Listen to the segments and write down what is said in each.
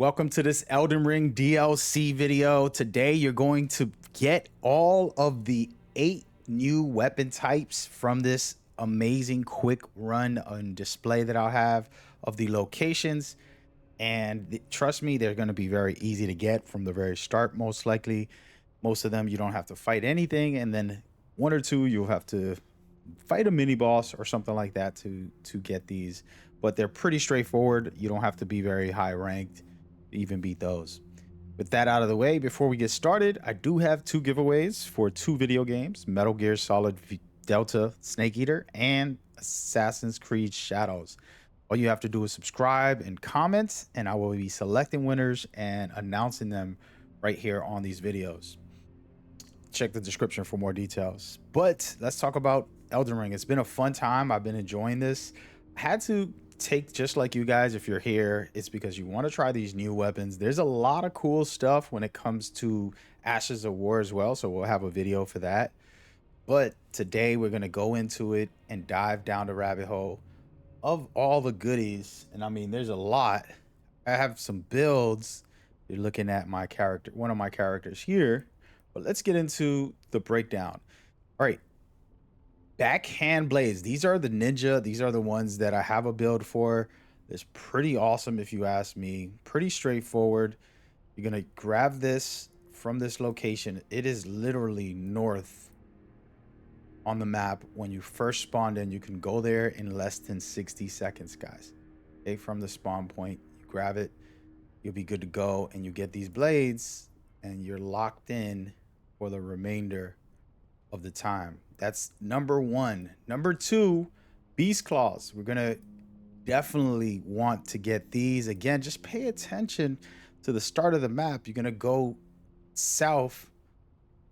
Welcome to this Elden Ring DLC video. Today you're going to get all of the 8 new weapon types from this amazing quick run on display that I'll have of the locations. And trust me, they're going to be very easy to get from the very start, most likely. Most of them you don't have to fight anything, and then one or two you'll have to fight a mini boss or something like that to get these. But they're pretty straightforward. You don't have to be very high ranked even beat those. With that out of the way, before we get started, I do have 2 giveaways for 2 video games: Metal Gear Solid Delta Snake Eater and Assassin's Creed Shadows. All you have to do is subscribe and comment, and I will be selecting winners and announcing them right here on these videos. Check the description for more details. But let's talk about Elden Ring. It's been a fun time. I've been enjoying this. I had to take, just like you guys, if you're here, it's because you want to try these new weapons. There's a lot of cool stuff when it comes to Ashes of War as well, so we'll have a video for that. But today we're going to go into it and dive down the rabbit hole of all the goodies. And I mean, there's a lot. I have some builds. You're looking at my character, one of my characters here, but let's get into the breakdown. All right, backhand blades. These are the ninja. These are the ones that I have a build for. It's pretty awesome if you ask me. Pretty straightforward. You're going to grab this from this location. It is literally north on the map. When you first spawned in, you can go there in less than 60 seconds, guys. Okay, from the spawn point, you grab it. You'll be good to go, and you get these blades, and you're locked in for the remainder of the time. That's number 1. Number 2, beast claws. We're gonna definitely want to get these. Again, just pay attention to the start of the map. You're gonna go south,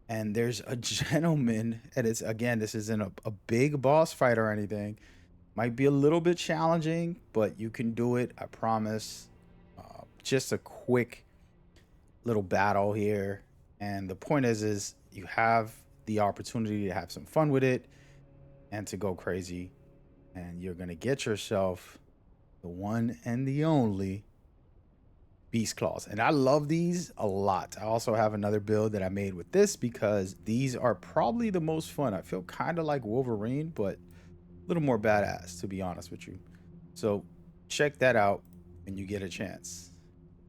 and there's a gentleman, and it's, again, this isn't a big boss fight or anything. Might be a little bit challenging, but you can do it, I promise. Just a quick little battle here, and the point is you have the opportunity to have some fun with it and to go crazy, and you're gonna get yourself the one and the only beast claws. And I love these a lot. I also have another build that I made with this because these are probably the most fun. I feel kind of like Wolverine, but a little more badass, to be honest with you. So check that out when you get a chance.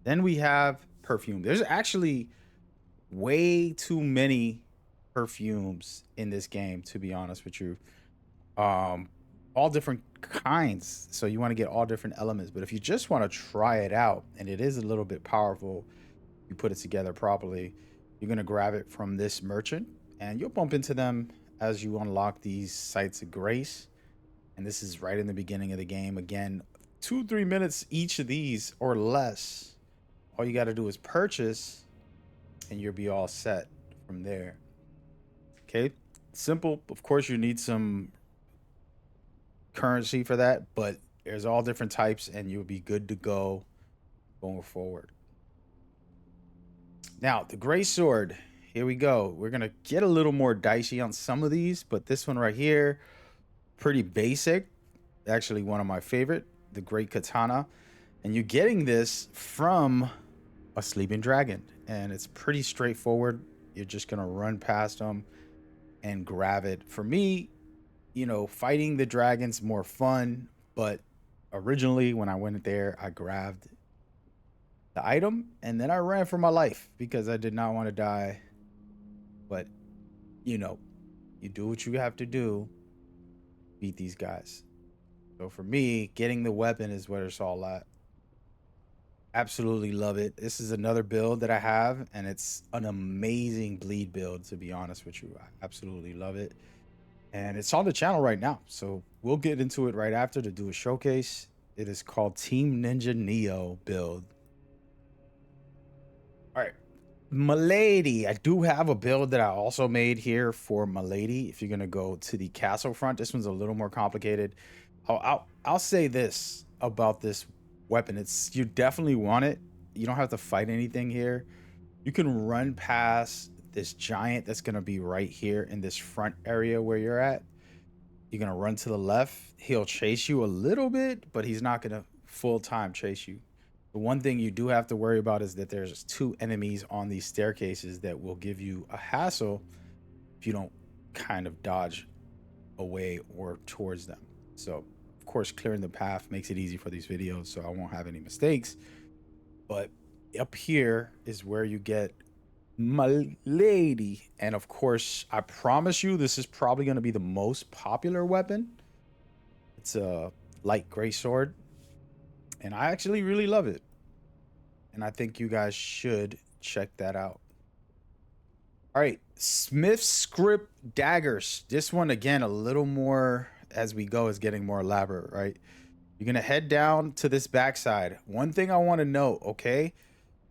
Then we have perfume. There's actually way too many perfumes in this game, to be honest with you. All different kinds, so you want to get all different elements. But if you just want to try it out, and it is a little bit powerful, you put it together properly, you're going to grab it from this merchant, and you'll bump into them as you unlock these sites of grace. And this is right in the beginning of the game. Again, 2-3 minutes each of these or less. All you got to do is purchase, and you'll be all set from there. Okay, simple. Of course, you need some currency for that, but there's all different types, and you'll be good to go going forward. Now, the gray sword. Here we go. We're gonna get a little more dicey on some of these, but this one right here, pretty basic. Actually, one of my favorite, the great katana. And you're getting this from a sleeping dragon, and it's pretty straightforward. You're just gonna run past them and grab it. For me, you know, fighting the dragon's more fun, but originally when I went there, I grabbed the item and then I ran for my life because I did not want to die. But you know, you do what you have to do, beat these guys. So for me, getting the weapon is where it's all at. Absolutely love it. This is another build that I have, and it's an amazing bleed build, to be honest with you. I absolutely love it, and it's on the channel right now, so we'll get into it right after to do a showcase. It is called Team Ninja Neo build. All right, Milady. I do have a build that I also made here for Milady. If you're gonna go to the castle front, this one's a little more complicated. I'll say this about this weapon: it's, you definitely want it. You don't have to fight anything here. You can run past this giant that's going to be right here in this front area where you're at. You're going to run to the left. He'll chase you a little bit, but he's not going to full time chase you. The one thing you do have to worry about is that there's two enemies on these staircases that will give you a hassle if you don't kind of dodge away or towards them. So, of course, clearing the path makes it easy for these videos, so I won't have any mistakes. But up here is where you get my lady. And of course, I promise you, this is probably going to be the most popular weapon. It's a light gray sword, and I actually really love it. And I think you guys should check that out. All right, Smith script daggers. This one, again, a little more as we go, is getting more elaborate, right? You're gonna head down to this backside. One thing I want to note, okay?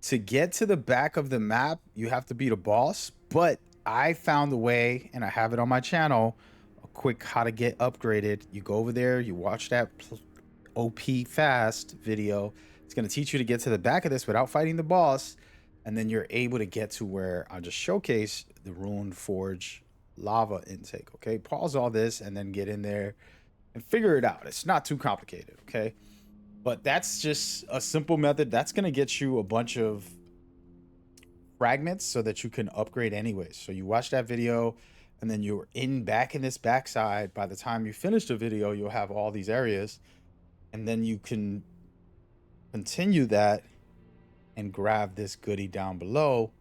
To get to the back of the map, you have to beat a boss, but I found a way, and I have it on my channel, a quick how to get upgraded. You go over there, you watch that OP fast video. It's gonna teach you to get to the back of this without fighting the boss, and then you're able to get to where I'll just showcase the Ruined Forge lava intake, okay? Pause all this and then get in there and figure it out. It's not too complicated, okay? But that's just a simple method. That's going to get you a bunch of fragments so that you can upgrade anyways. So you watch that video and then you're back in this backside. By the time you finish the video, you'll have all these areas, and then you can continue that and grab this goodie down below.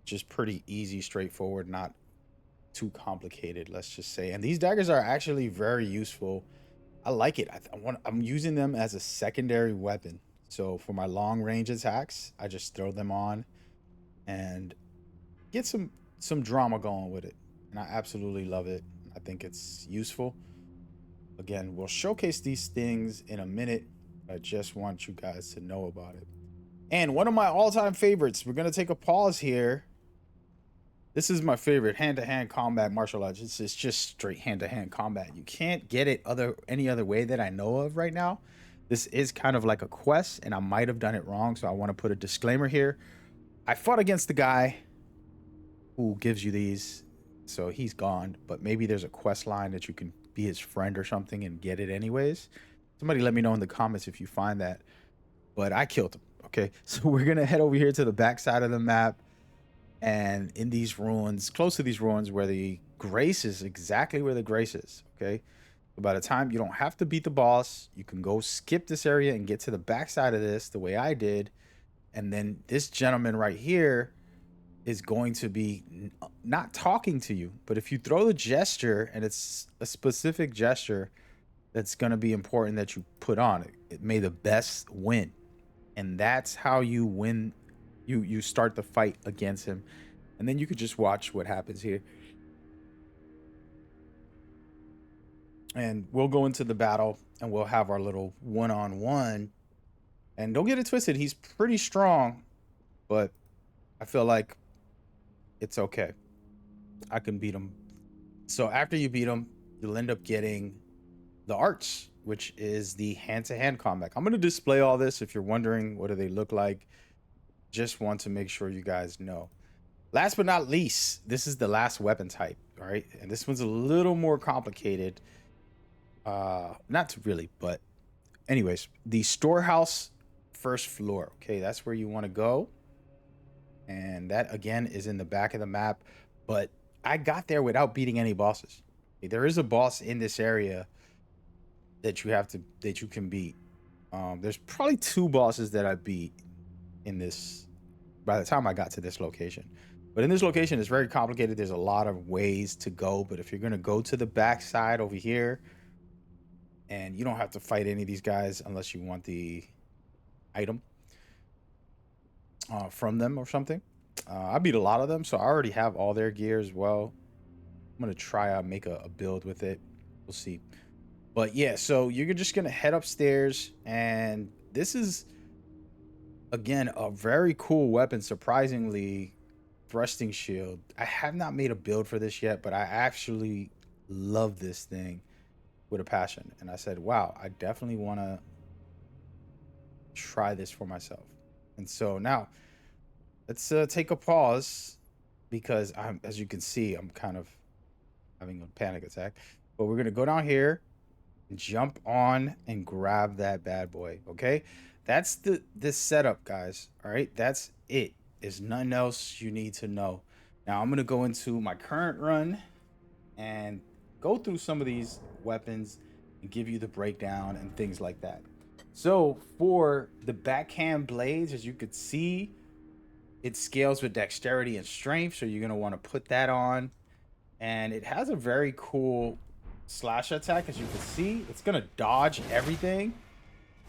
Just pretty easy, straightforward, not too complicated, let's just say. And these daggers are actually very useful. I like it. I'm using them as a secondary weapon. So for my long range attacks, I just throw them on and get some drama going with it. And I absolutely love it. I think it's useful. Again, we'll showcase these things in a minute. I just want you guys to know about it. And one of my all-time favorites, we're going to take a pause here. This is my favorite hand-to-hand combat martial arts. It's just straight hand-to-hand combat. You can't get it any other way that I know of right now. This is kind of like a quest, and I might have done it wrong, so I want to put a disclaimer here. I fought against the guy who gives you these, so he's gone, but maybe there's a quest line that you can be his friend or something and get it anyways. Somebody let me know in the comments if you find that. But I killed him, okay? So we're going to head over here to the back side of the map. And in these ruins, close to these ruins where the grace is, exactly where the grace is, okay? So by the time, you don't have to beat the boss. You can go skip this area and get to the backside of this the way I did. And then this gentleman right here is going to be not talking to you. But if you throw the gesture, and it's a specific gesture that's going to be important that you put on it, may the best win. And that's how you win. You start the fight against him, and then you could just watch what happens here. And we'll go into the battle, and we'll have our little one-on-one. And don't get it twisted, he's pretty strong, but I feel like it's okay. I can beat him. So after you beat him, you'll end up getting the arts, which is the hand-to-hand combat. I'm going to display all this if you're wondering what do they look like. Just want to make sure you guys know. Last but not least, this is the last weapon type, all right? And this one's a little more complicated. Not really, but anyways, the storehouse first floor, okay? That's where you want to go. And that, again, is in the back of the map. But I got there without beating any bosses. Okay, there is a boss in this area that you can beat. There's probably 2 bosses that I beat in this by the time I got to this location. But in this location, it's very complicated. There's a lot of ways to go. But if you're going to go to the back side over here, and you don't have to fight any of these guys unless you want the item from them or something. I beat a lot of them, so I already have all their gear as well. I'm going to try out make a build with it. We'll see. But yeah, so you're just going to head upstairs, and this is, again, a very cool weapon. Surprisingly, thrusting shield. I have not made a build for this yet, but I actually love this thing with a passion. And I said, wow, I definitely want to try this for myself. And so now let's take a pause, because as you can see, I'm kind of having a panic attack. But we're going to go down here, jump on, and grab that bad boy, okay? that's this setup, guys. All right, that's it. There's nothing else you need to know. Now I'm gonna go into my current run and go through some of these weapons and give you the breakdown and things like that. So for the backhand blades, as you could see, it scales with dexterity and strength. So you're gonna want to put that on, and it has a very cool slash attack. As you can see, it's gonna dodge everything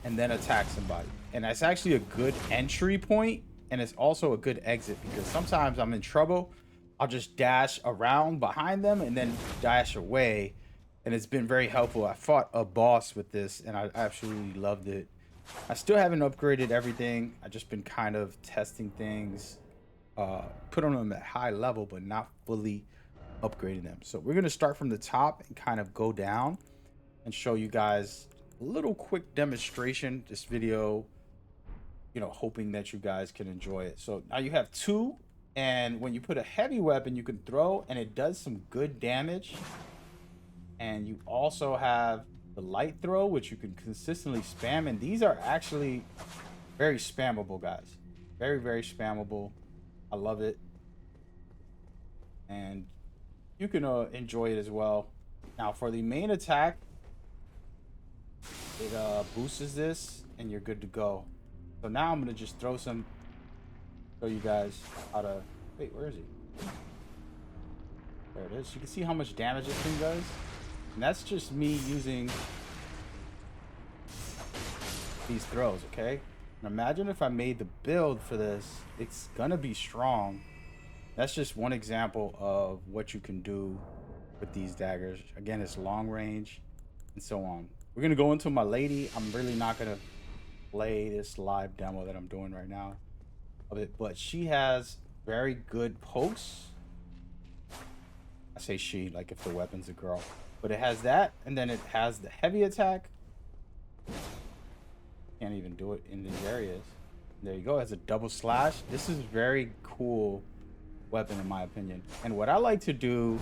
and then attack somebody. And that's actually a good entry point, and it's also a good exit because sometimes I'm in trouble. I'll just dash around behind them and then dash away. And it's been very helpful. I fought a boss with this and I absolutely loved it. I still haven't upgraded everything. I just been kind of testing things, put on them at high level, but not fully upgrading them. So we're gonna start from the top and kind of go down and show you guys a little quick demonstration. This video, hoping that you guys can enjoy it. So now you have two, and when you put a heavy weapon, you can throw, and it does some good damage. And you also have the light throw, which you can consistently spam, and these are actually very spammable, guys. Very, very spammable. I love it, and you can enjoy it as well. Now for the main attack, it boosts this, and you're good to go. So now I'm gonna just show you guys how to. Wait, where is he? There it is. You can see how much damage this thing does, and that's just me using these throws. Okay. And imagine if I made the build for this, it's gonna be strong. That's just one example of what you can do with these daggers. Again, it's long range and so on. We're gonna go into my lady. I'm really not gonna play this live demo that I'm doing right now of it, but she has very good pokes. I say she like if the weapon's a girl, but it has that, and then it has the heavy attack. Can't even do it in these areas. There you go. It has a double slash. This is very cool weapon in my opinion. And what I like to do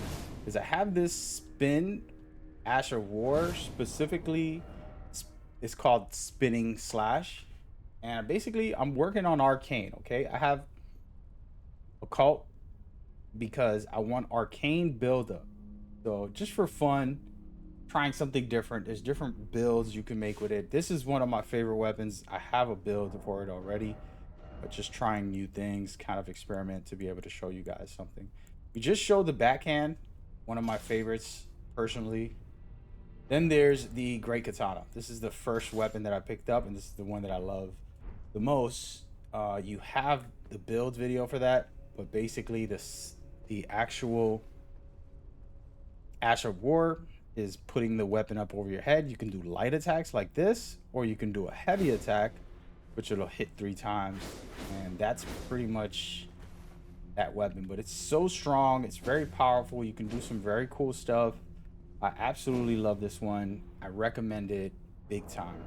is I have this spin Ash of War, specifically it's called spinning slash, and basically I'm working on arcane. Okay, I have occult because I want arcane buildup. So just for fun, trying something different. There's different builds you can make with it. This is one of my favorite weapons. I have a build for it already, but just trying new things, kind of experiment to be able to show you guys something. We just showed the backhand, one of my favorites personally. Then there's the Great Katana. This is the first weapon that I picked up, and this is the one that I love the most. You have the build video for that, but basically the actual Ash of War is putting the weapon up over your head. You can do light attacks like this, or you can do a heavy attack, which it'll hit 3 times, and that's pretty much that weapon. But it's so strong, it's very powerful. You can do some very cool stuff. I absolutely love this one. I recommend it big time.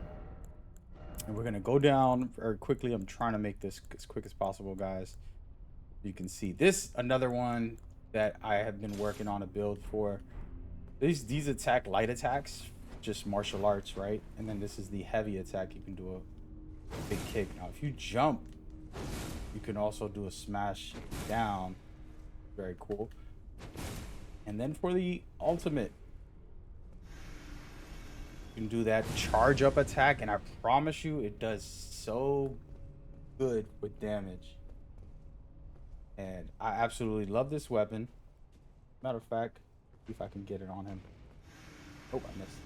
And we're gonna go down very quickly. I'm trying to make this as quick as possible, guys. You can see this, another one that I have been working on a build for. These attack light attacks, just martial arts, right? And then this is the heavy attack. You can do a big kick. Now if you jump, you can also do a smash down. Very cool. And then for the ultimate, you can do that charge up attack, and I promise you it does so good with damage. And I absolutely love this weapon. Matter of fact, see if I can get it on him. Oh, I missed.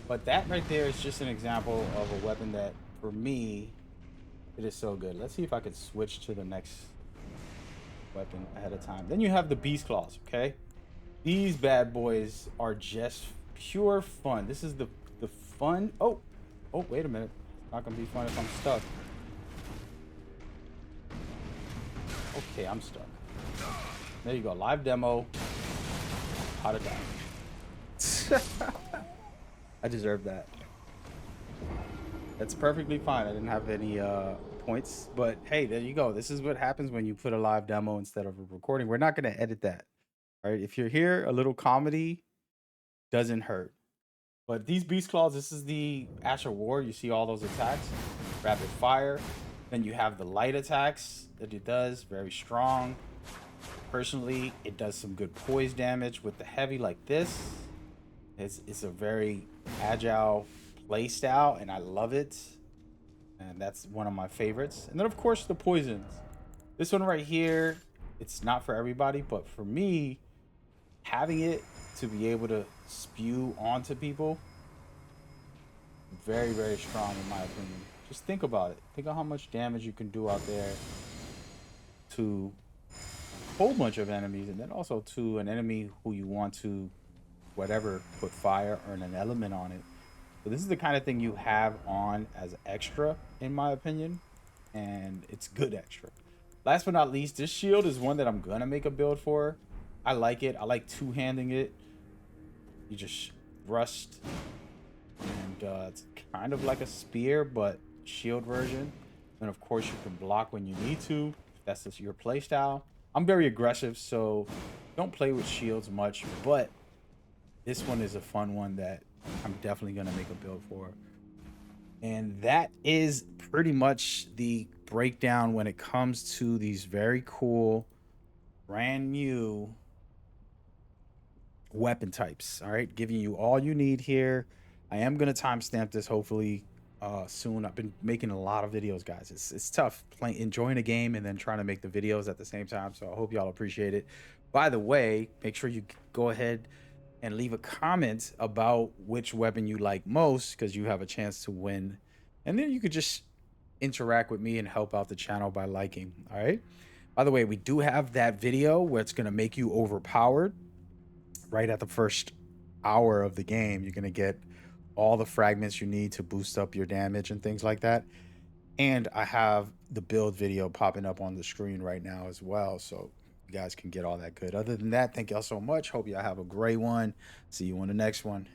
But that right there is just an example of a weapon that, for me, it is so good. Let's see if I could switch to the next weapon ahead of time. Then you have the Beast Claws, okay? These bad boys are just pure fun. This is the fun. Oh, wait a minute. It's not gonna be fun if I'm stuck. Okay, I'm stuck. There you go. Live demo. How to die. I deserve that. That's perfectly fine. I didn't have any points, but hey, there you go. This is what happens when you put a live demo instead of a recording. We're not going to edit that. All right. If you're here, a little comedy doesn't hurt. But these beast claws, this is the Asher War. You see all those attacks, rapid fire. Then you have the light attacks that it does, very strong. Personally, it does some good poise damage with the heavy like this. It's a very agile play style, and I love it. And that's one of my favorites. And then of course the poisons. This one right here, it's not for everybody, but for me, having it to be able to spew onto people, very, very strong in my opinion. Just think about it. Think of how much damage you can do out there to a whole bunch of enemies, and then also to an enemy who you want to, whatever, put fire or an element on it. So this is the kind of thing you have on as extra, in my opinion, and it's good extra. Last but not least, this shield is one that I'm gonna make a build for. I like it. I like two-handing it. You just thrust, and it's kind of like a spear, but shield version. And of course, you can block when you need to. If that's just your play style. I'm very aggressive, so don't play with shields much, but this one is a fun one that I'm definitely gonna make a build for. And that is pretty much the breakdown when it comes to these very cool, brand new weapon types. All right, giving you all you need here. I am gonna timestamp this hopefully soon. I've been making a lot of videos, guys. It's tough playing, enjoying a game, and then trying to make the videos at the same time. So I hope y'all appreciate it. By the way, make sure you go ahead and leave a comment about which weapon you like most, because you have a chance to win. And then you could just interact with me and help out the channel by liking. All right. By the way, we do have that video where it's gonna make you overpowered right at the first hour of the game. You're gonna get all the fragments you need to boost up your damage and things like that. And I have the build video popping up on the screen right now as well, so you guys can get all that good. Other than that, thank y'all so much. Hope y'all have a great one. See you on the next one.